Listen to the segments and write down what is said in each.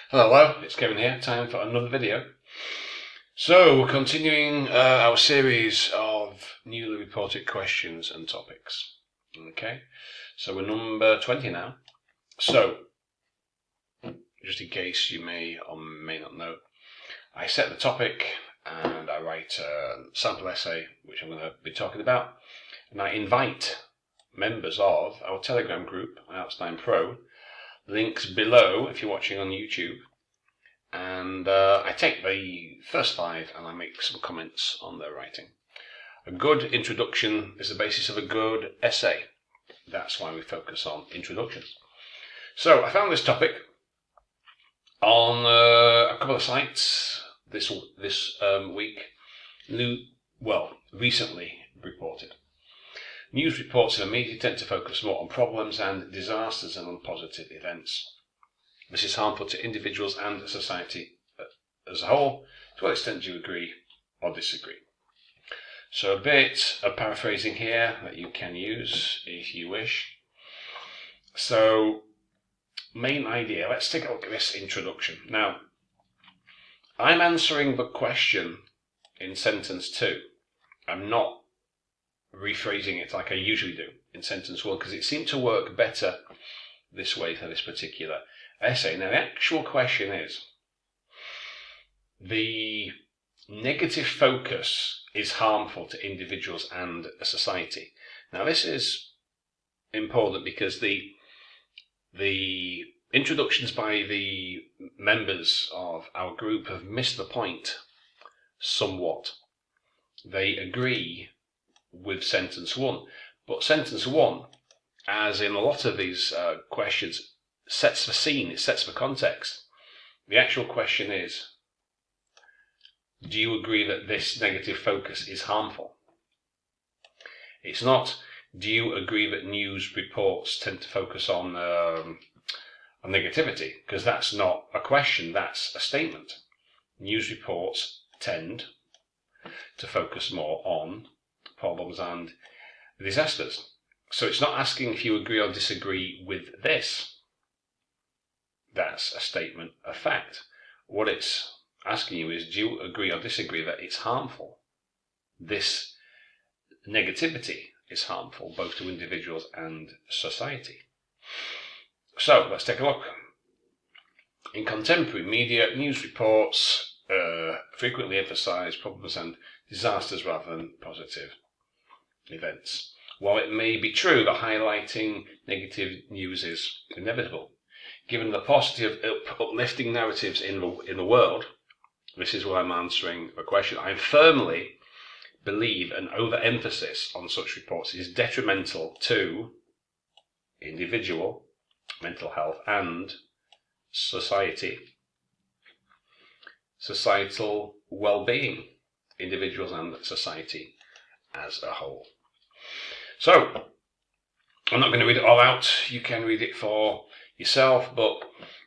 Hello, it's Kevin here, time for another video. So, we're continuing our series of newly reported questions and topics. Okay, so we're number 20 now. So, just in case you may or may not know, I set the topic and I write a sample essay, which I'm going to be talking about, and I invite members of our Telegram group, IELTS 9 Pro, links below if you're watching on YouTube. And I take the first 5 and I make some comments on their writing. A good introduction is the basis of a good essay. That's why we focus on introductions. So I found this topic on a couple of sites this week. Recently reported. News reports in the media tend to focus more on problems and disasters than on positive events. This is harmful to individuals and society as a whole. To what extent do you agree or disagree? So a bit of paraphrasing here that you can use if you wish. So, main idea, let's take a look at this introduction. Now, I'm answering the question in sentence 2. I'm not rephrasing it like I usually do in sentence 1 because it seemed to work better this way for this particular essay. Now, the actual question is, the negative focus is harmful to individuals and a society. Now, this is important because the introductions by the members of our group have missed the point somewhat. They agree with sentence 1, but sentence 1, as in a lot of these questions, sets the scene, it sets the context. The actual question is, do you agree that this negative focus is harmful? It's not, do you agree that news reports tend to focus on negativity? Because that's not a question, that's a statement. News reports tend to focus more on problems and disasters. So it's not asking if you agree or disagree with this. That's a statement of fact. What it's asking you is, do you agree or disagree that it's harmful? This negativity is harmful both to individuals and society. So let's take a look. In contemporary media, news reports frequently emphasize problems and disasters rather than positive events. While it may be true that highlighting negative news is inevitable, given the positive, uplifting narratives in the world, this is where I'm answering the question. I firmly believe an overemphasis on such reports is detrimental to individual mental health and societal well-being, individuals and society as a whole. So, I'm not going to read it all out. You can read it for yourself, but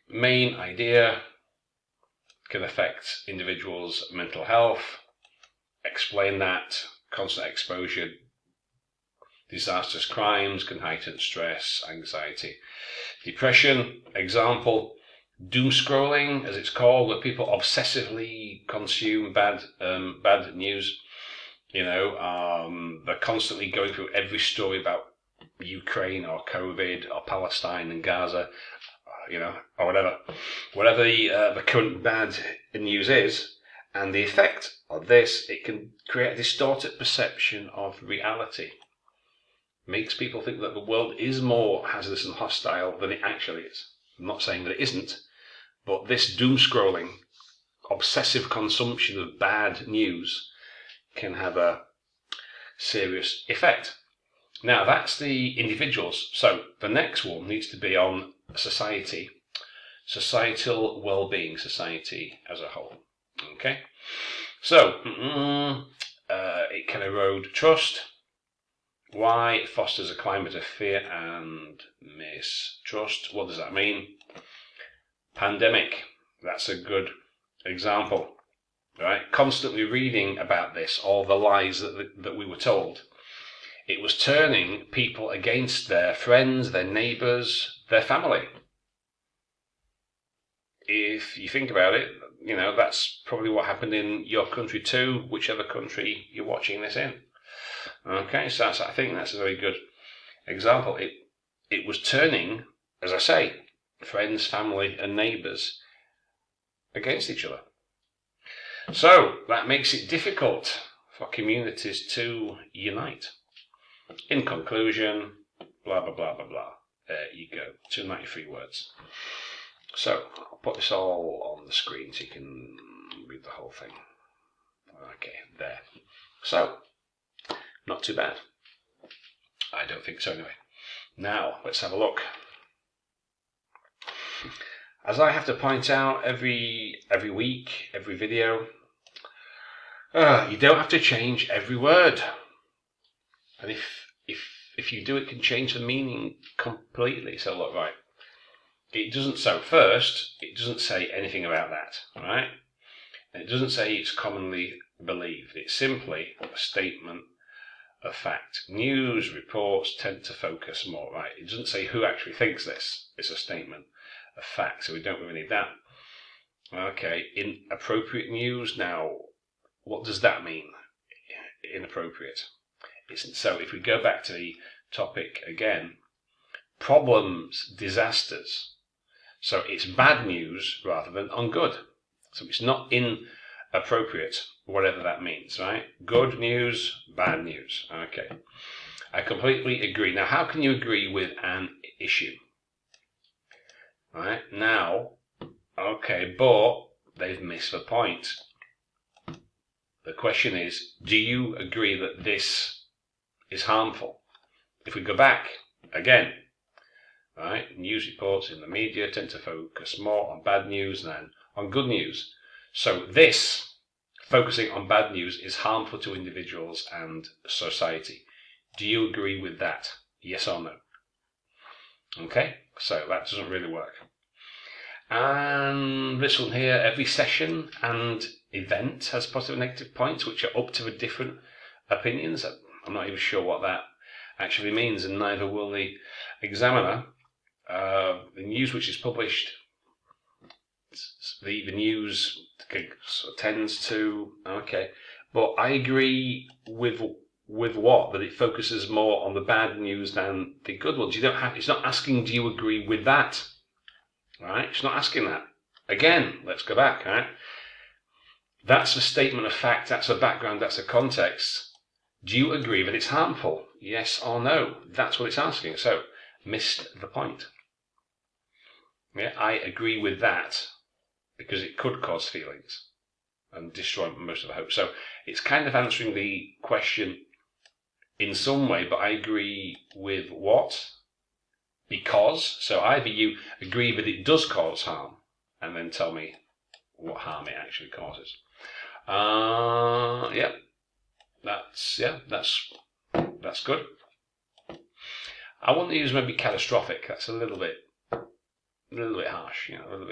main idea can affect individuals' mental health. Explain that constant exposure, disastrous crimes can heighten stress, anxiety, depression. Example, doom scrolling, as it's called, where people obsessively consume bad news. They're constantly going through every story about Ukraine or COVID or Palestine and Gaza, or whatever the current bad news is, and the effect of this, it can create a distorted perception of reality. Makes people think that the world is more hazardous and hostile than it actually is. I'm not saying that it isn't, but this doom scrolling, obsessive consumption of bad news can have a serious effect. Now, that's the individuals. So the next one needs to be on society, societal well-being, society as a whole. Okay, so it can erode trust. Why? It fosters a climate of fear and mistrust. What does that mean? Pandemic, that's a good example. Right? Constantly reading about this, all the lies that we were told. It was turning people against their friends, their neighbours, their family. if you think about it, you know, that's probably what happened in your country too, whichever country you're watching this in. Okay, so I think that's a very good example. It was turning, as I say, friends, family, and neighbours against each other. So that makes it difficult for communities to unite. In conclusion, blah, blah, blah, blah, blah. There you go, 293 words. So I'll put this all on the screen so you can read the whole thing. Okay, there. So, not too bad. I don't think so anyway. Now, let's have a look. As I have to point out every week, every video, you don't have to change every word. And if you do, it can change the meaning completely. So look, right. It doesn't, so first, it doesn't say anything about that, right? It doesn't say it's commonly believed. It's simply a statement of fact. News reports tend to focus more, right? It doesn't say who actually thinks this. It's a statement of fact, so we don't really need that. Okay, inappropriate news. Now, what does that mean? Inappropriate. So if we go back to the topic again, problems, disasters. So it's bad news rather than ungood. So it's not inappropriate, whatever that means, right? Good news, bad news. Okay. I completely agree. Now, how can you agree with an issue? Right? Now, okay, but they've missed the point. The question is, do you agree that this is harmful? If we go back again, right? News reports in the media tend to focus more on bad news than on good news. So this, focusing on bad news, is harmful to individuals and society. Do you agree with that? Yes or no? Okay, so that doesn't really work. And this one here, every session and event has positive and negative points, which are up to the different opinions. I'm not even sure what that actually means, and neither will the examiner. The news which is published, the news tends to, okay, but I agree with what? That it focuses more on the bad news than the good ones. You don't have, it's not asking, do you agree with that? Right? It's not asking that. Again, let's go back, right? That's a statement of fact, that's a background, that's a context. Do you agree that it's harmful? Yes or no? That's what it's asking. So, missed the point. Yeah, I agree with that because it could cause feelings and destroy most of the hope. So it's kind of answering the question in some way, but I agree with what? Because. So either you agree that it does cause harm and then tell me what harm it actually causes. That's good. I want to use maybe catastrophic. That's a little bit harsh, you know, a little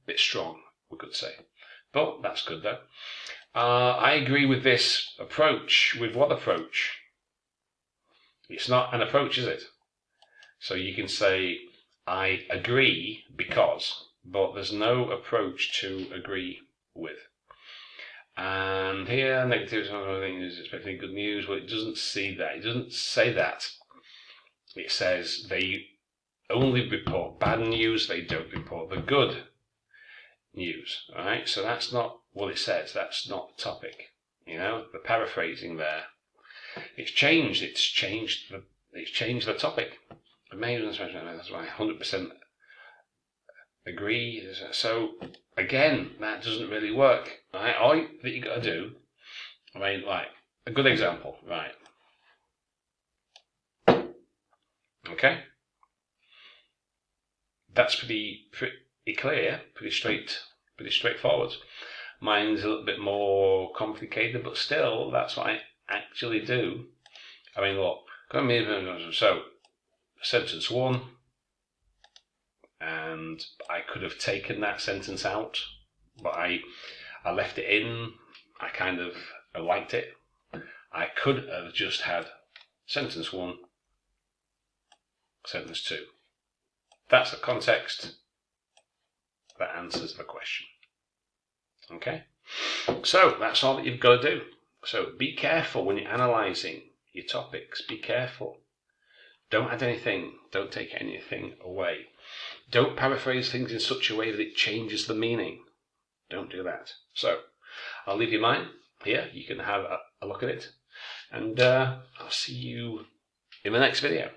bit strong, we could say. But that's good though. I agree with this approach. With what approach? It's not an approach, is it? So you can say, I agree because, but there's no approach to agree with. And here, negative is expecting good news. Well, it doesn't see that. It doesn't say that. It says they only report bad news, they don't report the good news. Alright, so that's not what it says, that's not the topic. You know, the paraphrasing there. It's changed the topic. That's why 100% agree. So again, that doesn't really work. Right? All that you gotta do, I mean, like a good example, right? Okay? That's pretty clear, pretty straightforward. Mine's a little bit more complicated, but still, that's what I actually do. I mean, look, so sentence one, and I could have taken that sentence out, but I left it in. I kind of liked it. I could have just had sentence one, sentence two. That's the context. that answers the question. Okay? So that's all that you've got to do. So be careful when you're analysing your topics. Be careful. Don't add anything. Don't take anything away. Don't paraphrase things in such a way that it changes the meaning. Don't do that. So I'll leave you mine here. You can have a look at it. And I'll see you in the next video.